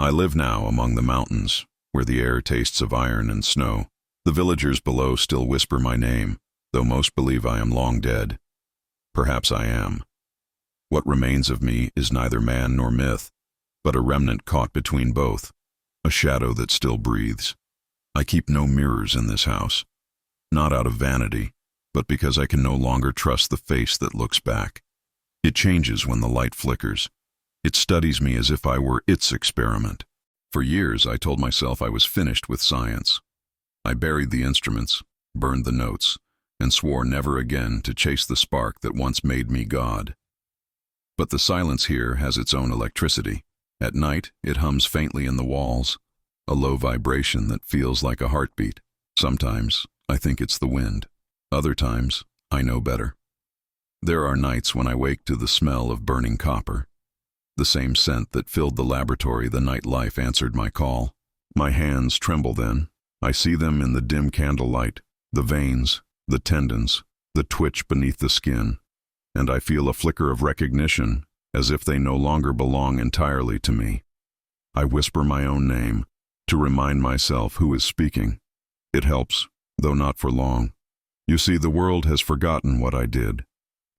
I live now among the mountains, where the air tastes of iron and snow. The villagers below still whisper my name, though most believe I am long dead. Perhaps I am. What remains of me is neither man nor myth, but a remnant caught between both, a shadow that still breathes. I keep no mirrors in this house, not out of vanity, but because I can no longer trust the face that looks back. It changes when the light flickers. It studies me as if I were its experiment. For years I told myself I was finished with science. I buried the instruments, burned the notes, and swore never again to chase the spark that once made me God. But the silence here has its own electricity. At night it hums faintly in the walls, a low vibration that feels like a heartbeat. Sometimes I think it's the wind. Other times I know better. There are nights when I wake to the smell of burning copper. The same scent that filled the laboratory the night life answered my call. My hands tremble then. I see them in the dim candlelight, the veins, the tendons, the twitch beneath the skin, and I feel a flicker of recognition, as if they no longer belong entirely to me. I whisper my own name, to remind myself who is speaking. It helps, though not for long. You see, the world has forgotten what I did.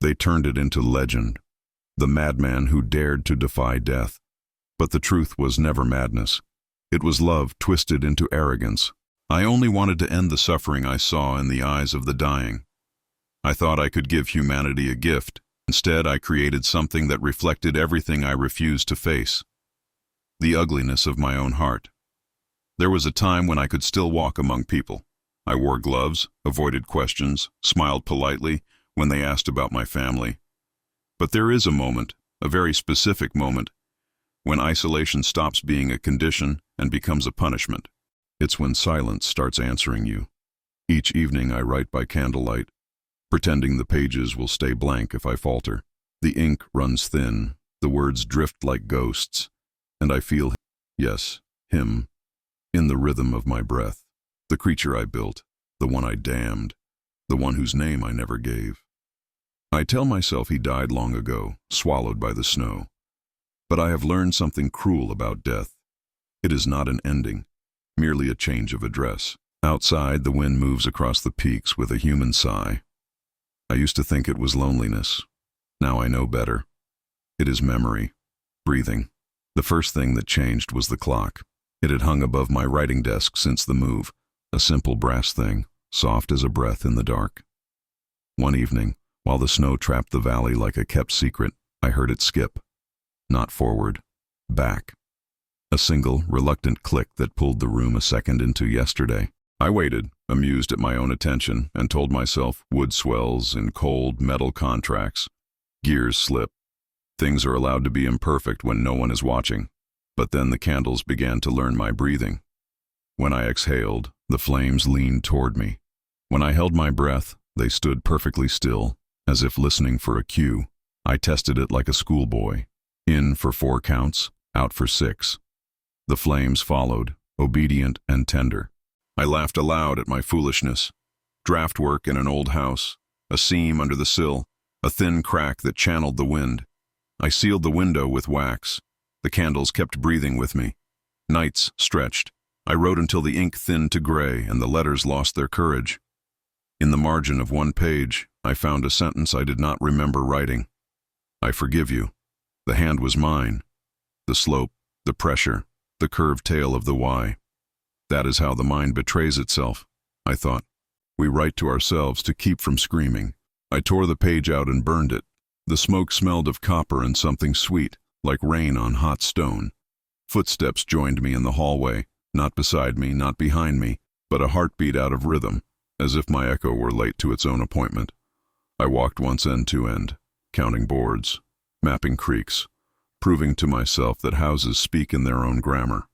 They turned it into legend. The madman who dared to defy death. But the truth was never madness. It was love twisted into arrogance. I only wanted to end the suffering I saw in the eyes of the dying. I thought I could give humanity a gift. Instead, I created something that reflected everything I refused to face. The ugliness of my own heart. There was a time when I could still walk among people. I wore gloves, avoided questions, smiled politely when they asked about my family. But there is a moment, a very specific moment, when isolation stops being a condition and becomes a punishment. It's when silence starts answering you. Each evening I write by candlelight, pretending the pages will stay blank if I falter. The ink runs thin, the words drift like ghosts, and I feel, yes, him, in the rhythm of my breath. The creature I built, the one I damned, the one whose name I never gave. I tell myself he died long ago, swallowed by the snow. But I have learned something cruel about death. It is not an ending, merely a change of address. Outside, the wind moves across the peaks with a human sigh. I used to think it was loneliness. Now I know better. It is memory, breathing. The first thing that changed was the clock. It had hung above my writing desk since the move, a simple brass thing, soft as a breath in the dark. One evening, while the snow trapped the valley like a kept secret, I heard it skip. Not forward, back. A single, reluctant click that pulled the room a second into yesterday. I waited, amused at my own attention, and told myself wood swells in cold metal contracts. Gears slip. Things are allowed to be imperfect when no one is watching. But then the candles began to learn my breathing. When I exhaled, the flames leaned toward me. When I held my breath, they stood perfectly still, as if listening for a cue. I tested it like a schoolboy. In for 4 counts, out for 6. The flames followed, obedient and tender. I laughed aloud at my foolishness. Draft work in an old house, a seam under the sill, a thin crack that channeled the wind. I sealed the window with wax. The candles kept breathing with me. Nights stretched. I wrote until the ink thinned to gray and the letters lost their courage. In the margin of one page, I found a sentence I did not remember writing. I forgive you. The hand was mine. The slope, the pressure, the curved tail of the Y. That is how the mind betrays itself, I thought. We write to ourselves to keep from screaming. I tore the page out and burned it. The smoke smelled of copper and something sweet, like rain on hot stone. Footsteps joined me in the hallway, not beside me, not behind me, but a heartbeat out of rhythm, as if my echo were late to its own appointment. I walked once end to end, counting boards, mapping creeks, proving to myself that houses speak in their own grammar.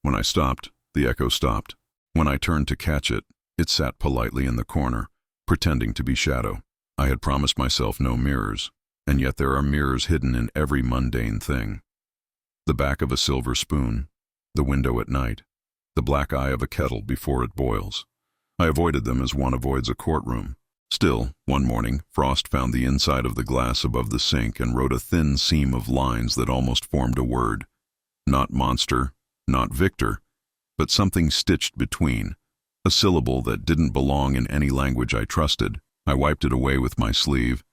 When I stopped, the echo stopped. When I turned to catch it, it sat politely in the corner, pretending to be shadow. I had promised myself no mirrors, and yet there are mirrors hidden in every mundane thing. The back of a silver spoon, the window at night, the black eye of a kettle before it boils. I avoided them as one avoids a courtroom. Still, one morning, Frost found the inside of the glass above the sink and wrote a thin seam of lines that almost formed a word. Not monster, Not Victor, but something stitched between, a syllable that didn't belong in any language I trusted. I wiped it away with my sleeve,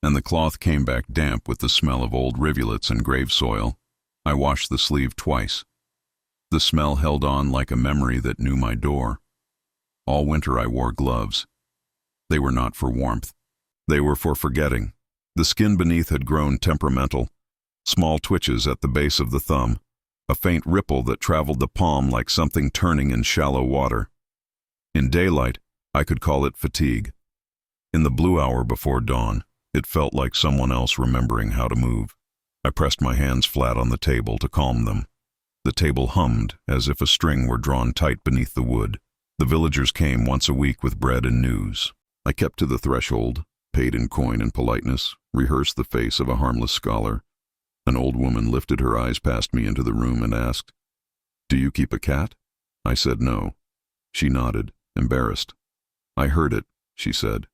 and the cloth came back damp with the smell of old rivulets and grave soil. I washed the sleeve twice. The smell held on like a memory that knew my door. All winter I wore gloves. They were not for warmth. They were for forgetting. The skin beneath had grown temperamental, small twitches at the base of the thumb, a faint ripple that traveled the palm like something turning in shallow water. In daylight, I could call it fatigue. In the blue hour before dawn, it felt like someone else remembering how to move. I pressed my hands flat on the table to calm them. The table hummed as if a string were drawn tight beneath the wood. The villagers came once a week with bread and news. I kept to the threshold, paid in coin and politeness, rehearsed the face of a harmless scholar. An old woman lifted her eyes past me into the room and asked, "Do you keep a cat?" I said no. She nodded, embarrassed. "I heard it," she said.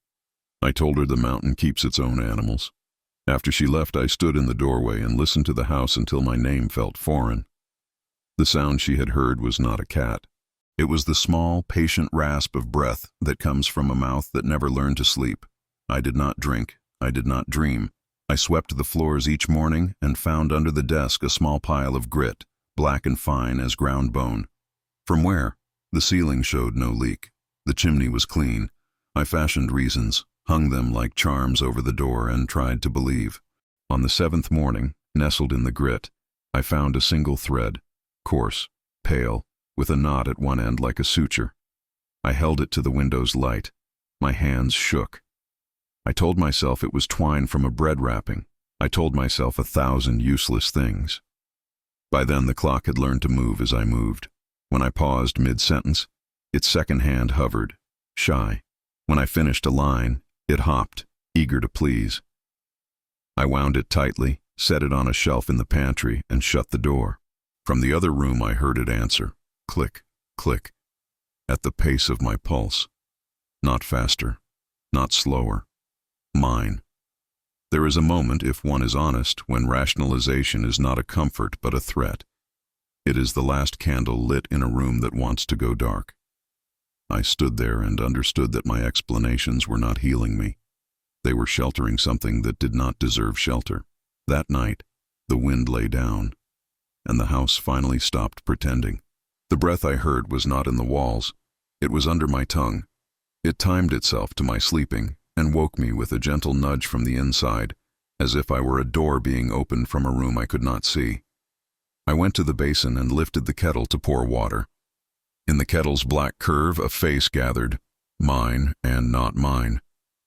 I told her the mountain keeps its own animals. After she left, I stood in the doorway and listened to the house until my name felt foreign. The sound she had heard was not a cat. It was the small, patient rasp of breath that comes from a mouth that never learned to sleep. I did not drink. I did not dream. I swept the floors each morning and found under the desk a small pile of grit, black and fine as ground bone. From where? The ceiling showed no leak. The chimney was clean. I fashioned reasons, hung them like charms over the door, and tried to believe. On the 7th morning, nestled in the grit, I found a single thread, coarse, pale, with a knot at one end like a suture. I held it to the window's light. My hands shook. I told myself it was twine from a bread wrapping. I told myself 1,000 useless things. By then the clock had learned to move as I moved. When I paused mid-sentence, its second hand hovered, shy. When I finished a line, it hopped, eager to please. I wound it tightly, set it on a shelf in the pantry, and shut the door. From the other room I heard it answer, click, click, at the pace of my pulse. Not faster, not slower. Mine. There is a moment, if one is honest, when rationalization is not a comfort but a threat. It is the last candle lit in a room that wants to go dark. I stood there and understood that my explanations were not healing me. They were sheltering something that did not deserve shelter. That night, the wind lay down, and the house finally stopped pretending. The breath I heard was not in the walls. It was under my tongue. It timed itself to my sleeping and woke me with a gentle nudge from the inside, as if I were a door being opened from a room I could not see. I went to the basin and lifted the kettle to pour water. In the kettle's black curve, a face gathered, mine and not mine.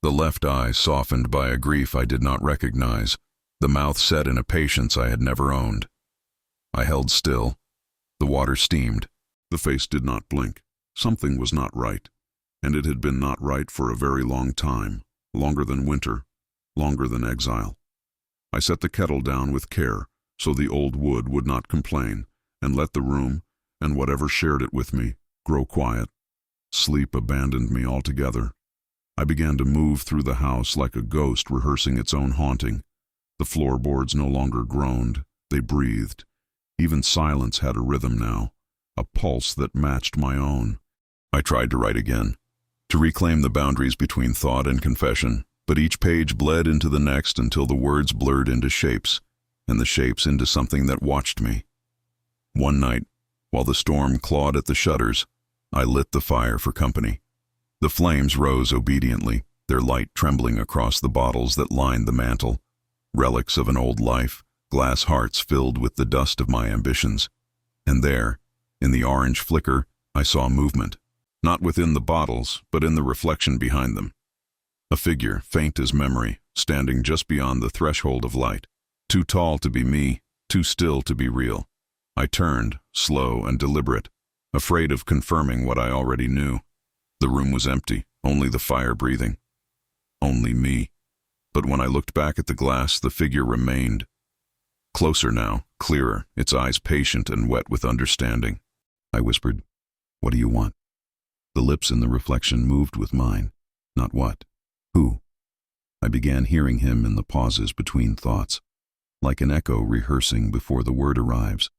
The left eye softened by a grief I did not recognize, the mouth set in a patience I had never owned. I held still. The water steamed. The face did not blink. Something was not right, and it had been not right for a very long time, longer than winter, longer than exile. I set the kettle down with care, so the old wood would not complain, and let the room, and whatever shared it with me, grow quiet. Sleep abandoned me altogether. I began to move through the house like a ghost rehearsing its own haunting. The floorboards no longer groaned, they breathed. Even silence had a rhythm now, a pulse that matched my own. I tried to write again, to reclaim the boundaries between thought and confession, but each page bled into the next until the words blurred into shapes, and the shapes into something that watched me. One night, while the storm clawed at the shutters, I lit the fire for company. The flames rose obediently, their light trembling across the bottles that lined the mantel, relics of an old life, glass hearts filled with the dust of my ambitions. And there, in the orange flicker, I saw movement, not within the bottles, but in the reflection behind them. A figure, faint as memory, standing just beyond the threshold of light, too tall to be me, too still to be real. I turned, slow and deliberate, afraid of confirming what I already knew. The room was empty, only the fire breathing. Only me. But when I looked back at the glass, the figure remained. Closer now, clearer, its eyes patient and wet with understanding. I whispered, "What do you want?" The lips in the reflection moved with mine. Not what. Who? I began hearing him in the pauses between thoughts, like an echo rehearsing before the word arrives.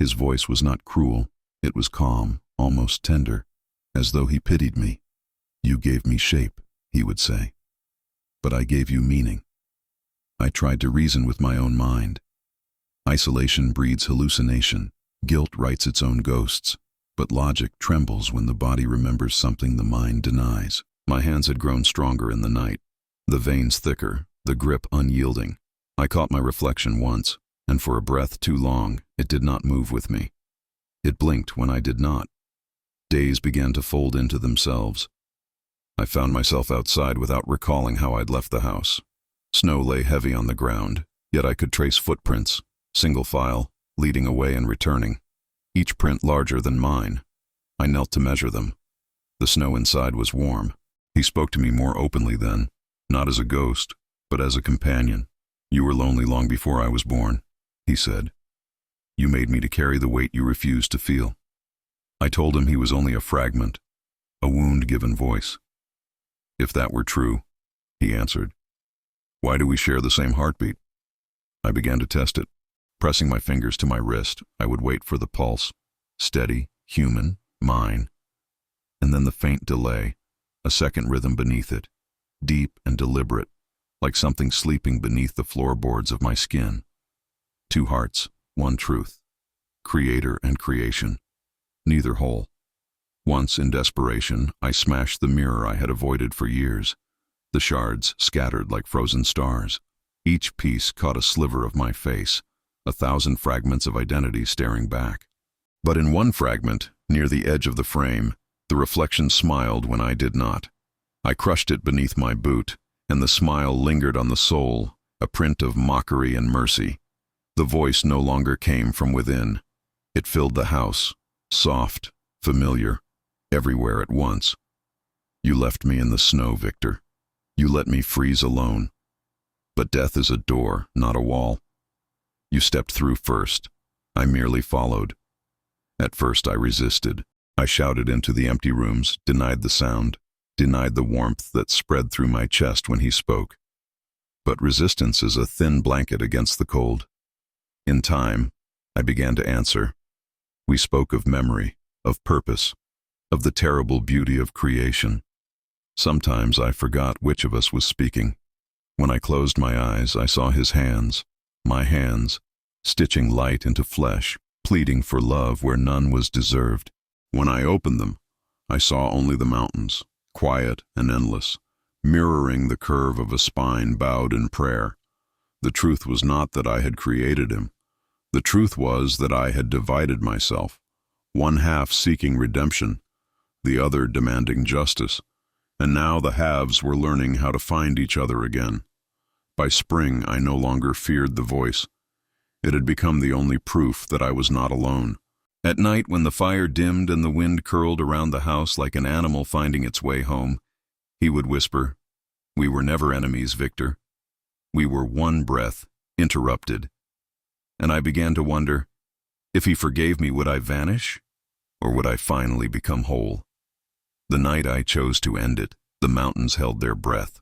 His voice was not cruel, it was calm, almost tender, as though he pitied me. "You gave me shape," he would say, "but I gave you meaning." I tried to reason with my own mind. Isolation breeds hallucination, guilt writes its own ghosts, but logic trembles when the body remembers something the mind denies. My hands had grown stronger in the night, the veins thicker, the grip unyielding. I caught my reflection once, and for a breath too long, it did not move with me. It blinked when I did not. Days began to fold into themselves. I found myself outside without recalling how I'd left the house. Snow lay heavy on the ground, yet I could trace footprints, single file, leading away and returning, each print larger than mine. I knelt to measure them. The snow inside was warm. He spoke to me more openly then, not as a ghost, but as a companion. "You were lonely long before I was born," he said. "You made me to carry the weight you refused to feel." I told him he was only a fragment, a wound given voice. "If that were true," he answered, "why do we share the same heartbeat?" I began to test it. Pressing my fingers to my wrist, I would wait for the pulse, steady, human, mine, and then the faint delay, a second rhythm beneath it, deep and deliberate, like something sleeping beneath the floorboards of my skin. Two hearts, one truth, creator and creation, neither whole. Once, in desperation, I smashed the mirror I had avoided for years. The shards scattered like frozen stars. Each piece caught a sliver of my face, 1,000 fragments of identity staring back. But in one fragment, near the edge of the frame, the reflection smiled when I did not. I crushed it beneath my boot, and the smile lingered on the soul, a print of mockery and mercy. The voice no longer came from within. It filled the house, soft, familiar, everywhere at once. "You left me in the snow, Victor. You let me freeze alone. But death is a door, not a wall. You stepped through first. I merely followed. At first I resisted. I shouted into the empty rooms, denied the sound, denied the warmth that spread through my chest when he spoke. But resistance is a thin blanket against the cold. In time, I began to answer. We spoke of memory, of purpose, of the terrible beauty of creation. Sometimes I forgot which of us was speaking. When I closed my eyes, I saw his hands, my hands, stitching light into flesh, pleading for love where none was deserved. When I opened them, I saw only the mountains, quiet and endless, mirroring the curve of a spine bowed in prayer. The truth was not that I had created him. The truth was that I had divided myself, one half seeking redemption, the other demanding justice, and now the halves were learning how to find each other again. By spring, I no longer feared the voice. It had become the only proof that I was not alone. At night, when the fire dimmed and the wind curled around the house like an animal finding its way home, he would whisper, "We were never enemies, Victor. We were one breath, interrupted." And I began to wonder, if he forgave me, would I vanish, or would I finally become whole? The night I chose to end it, the mountains held their breath.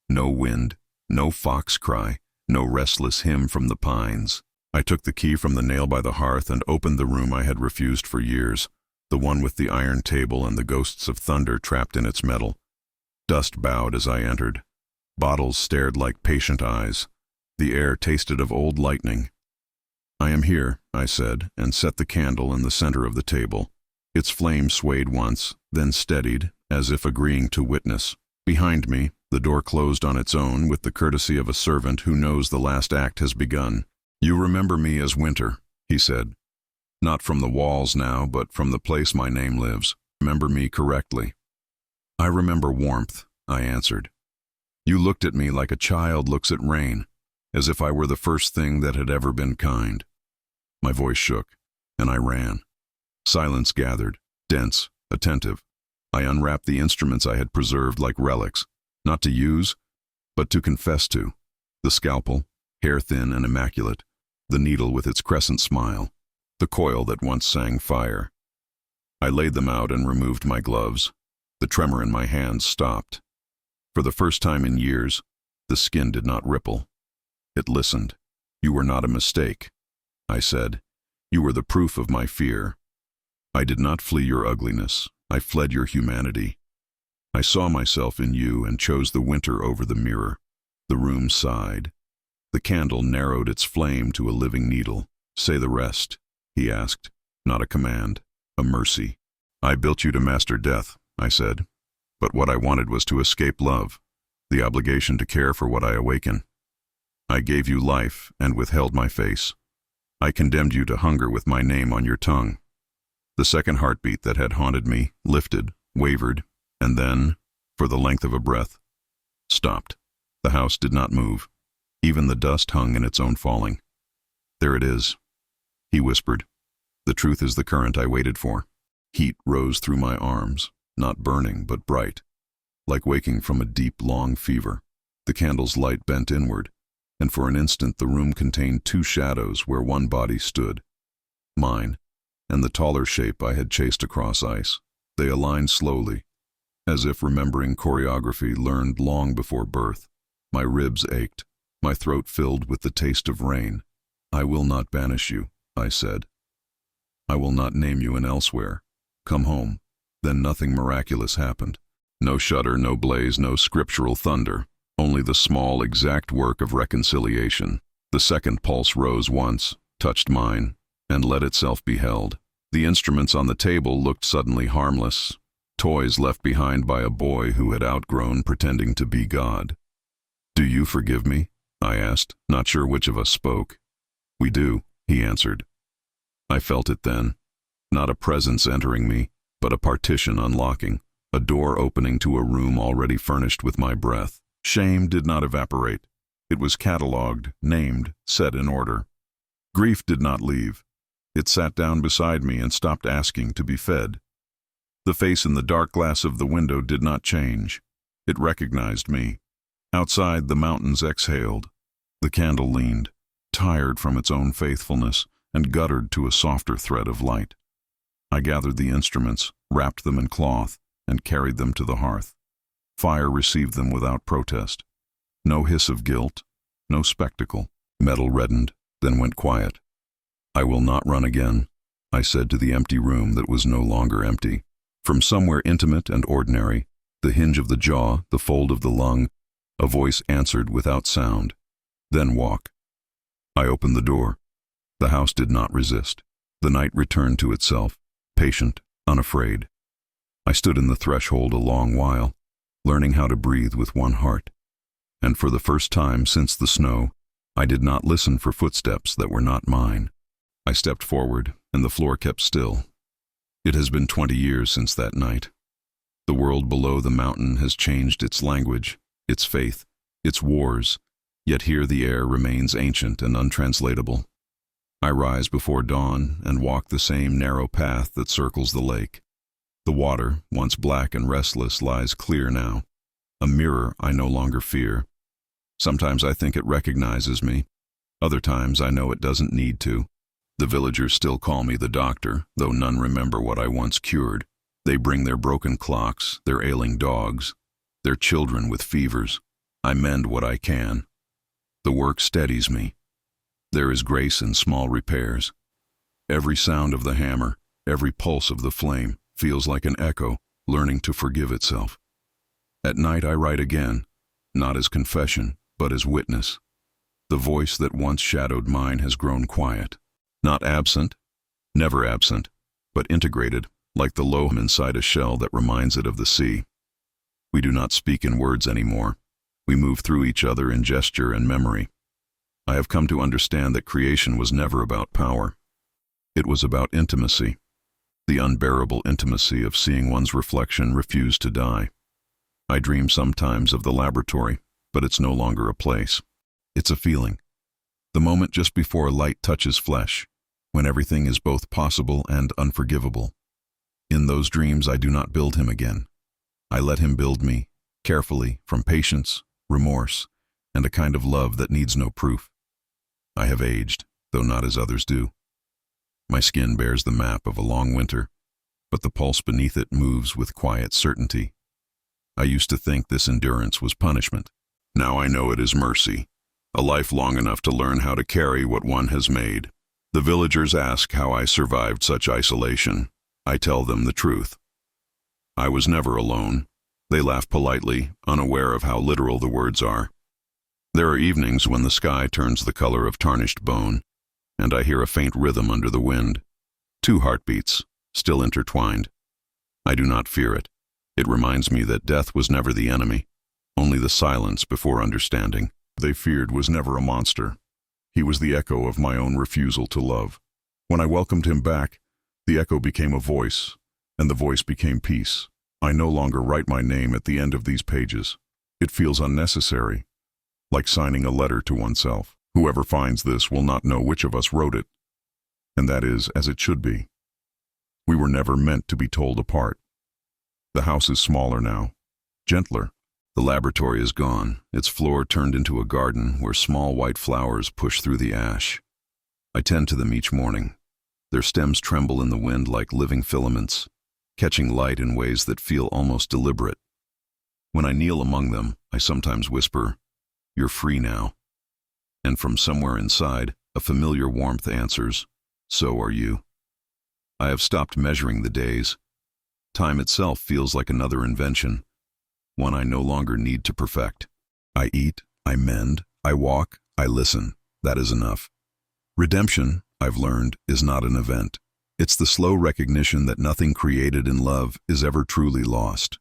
No wind, no fox cry, no restless hymn from the pines. I took the key from the nail by the hearth and opened the room I had refused for years, the one with the iron table and the ghosts of thunder trapped in its metal. Dust bowed as I entered. Bottles stared like patient eyes. The air tasted of old lightning. "I am here," I said, and set the candle in the center of the table. Its flame swayed once, then steadied, as if agreeing to witness. Behind me, the door closed on its own with the courtesy of a servant who knows the last act has begun. "You remember me as Winter," he said. "Not from the walls now, but from the place my name lives. Remember me correctly." "I remember warmth," I answered. "You looked at me like a child looks at rain, as if I were the first thing that had ever been kind." My voice shook, and I ran. Silence gathered, dense, attentive. I unwrapped the instruments I had preserved like relics, not to use, but to confess to. The scalpel, hair-thin and immaculate, the needle with its crescent smile, the coil that once sang fire. I laid them out and removed my gloves. The tremor in my hands stopped. For the first time in years, the skin did not ripple. It listened. "You were not a mistake," I said. You were the proof of my fear. I did not flee your ugliness. I fled your humanity. I saw myself in you and chose the winter over the mirror. The room sighed. The candle narrowed its flame to a living needle. Say the rest, he asked, not a command, a mercy. I built you to master death, I said, but what I wanted was to escape love, the obligation to care for what I awaken. I gave you life and withheld my face. I condemned you to hunger with my name on your tongue. The second heartbeat that had haunted me lifted, wavered, and then, for the length of a breath, stopped. The house did not move. Even the dust hung in its own falling. There it is, he whispered. The truth is the current I waited for. Heat rose through my arms, not burning but bright, like waking from a deep, long fever. The candle's light bent inward, and for an instant the room contained two shadows where one body stood. Mine, and the taller shape I had chased across ice. They aligned slowly, as if remembering choreography learned long before birth. My ribs ached, my throat filled with the taste of rain. I will not banish you, I said. I will not name you an elsewhere. Come home. Then nothing miraculous happened. No shudder, no blaze, no scriptural thunder. Only the small, exact work of reconciliation. The second pulse rose once, touched mine, and let itself be held. The instruments on the table looked suddenly harmless, toys left behind by a boy who had outgrown pretending to be God. Do you forgive me? I asked, not sure which of us spoke. We do, he answered. I felt it then. Not a presence entering me, but a partition unlocking, a door opening to a room already furnished with my breath. Shame did not evaporate. It was catalogued, named, set in order. Grief did not leave. It sat down beside me and stopped asking to be fed. The face in the dark glass of the window did not change. It recognized me. Outside, the mountains exhaled. The candle leaned, tired from its own faithfulness, and guttered to a softer thread of light. I gathered the instruments, wrapped them in cloth, and carried them to the hearth. Fire received them without protest. No hiss of guilt, no spectacle. Metal reddened, then went quiet. I will not run again, I said to the empty room that was no longer empty. From somewhere intimate and ordinary, the hinge of the jaw, the fold of the lung, a voice answered without sound. Then walk. I opened the door. The house did not resist. The night returned to itself, patient, unafraid. I stood in the threshold a long while, learning how to breathe with one heart. And for the first time since the snow, I did not listen for footsteps that were not mine. I stepped forward, and the floor kept still. It has been 20 years since that night. The world below the mountain has changed its language, its faith, its wars, yet here the air remains ancient and untranslatable. I rise before dawn and walk the same narrow path that circles the lake. The water, once black and restless, lies clear now. A mirror I no longer fear. Sometimes I think it recognizes me. Other times I know it doesn't need to. The villagers still call me the doctor, though none remember what I once cured. They bring their broken clocks, their ailing dogs, their children with fevers. I mend what I can. The work steadies me. There is grace in small repairs. Every sound of the hammer, every pulse of the flame, feels like an echo, learning to forgive itself. At night I write again, not as confession, but as witness. The voice that once shadowed mine has grown quiet. Not absent, never absent, but integrated, like the loam inside a shell that reminds it of the sea. We do not speak in words anymore. We move through each other in gesture and memory. I have come to understand that creation was never about power. It was about intimacy, the unbearable intimacy of seeing one's reflection refuse to die. I dream sometimes of the laboratory, but it's no longer a place. It's a feeling. The moment just before light touches flesh, when everything is both possible and unforgivable. In those dreams I do not build him again. I let him build me, carefully, from patience, remorse, and a kind of love that needs no proof. I have aged, though not as others do. My skin bears the map of a long winter, but the pulse beneath it moves with quiet certainty. I used to think this endurance was punishment. Now I know it is mercy, a life long enough to learn how to carry what one has made. The villagers ask how I survived such isolation. I tell them the truth. I was never alone. They laugh politely, unaware of how literal the words are. There are evenings when the sky turns the color of tarnished bone, and I hear a faint rhythm under the wind. 2 heartbeats, still intertwined. I do not fear it. It reminds me that death was never the enemy, only the silence before understanding. They feared was never a monster. He was the echo of my own refusal to love. When I welcomed him back, the echo became a voice, and the voice became peace. I no longer write my name at the end of these pages. It feels unnecessary, like signing a letter to oneself. Whoever finds this will not know which of us wrote it, and that is as it should be. We were never meant to be told apart. The house is smaller now, gentler. The laboratory is gone, its floor turned into a garden where small white flowers push through the ash. I tend to them each morning. Their stems tremble in the wind like living filaments, catching light in ways that feel almost deliberate. When I kneel among them, I sometimes whisper, "You're free now." And from somewhere inside, a familiar warmth answers, "So are you." I have stopped measuring the days. Time itself feels like another invention, one I no longer need to perfect. I eat, I mend, I walk, I listen. That is enough. Redemption, I've learned, is not an event. It's the slow recognition that nothing created in love is ever truly lost.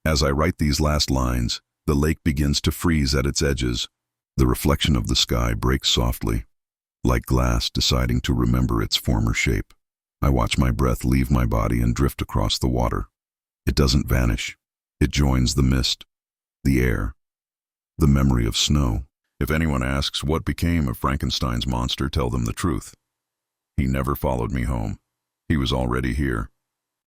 As I write these last lines, the lake begins to freeze at its edges. The reflection of the sky breaks softly, like glass deciding to remember its former shape. I watch my breath leave my body and drift across the water. It doesn't vanish. It joins the mist, the air, the memory of snow. If anyone asks what became of Frankenstein's monster, tell them the truth. He never followed me home. He was already here,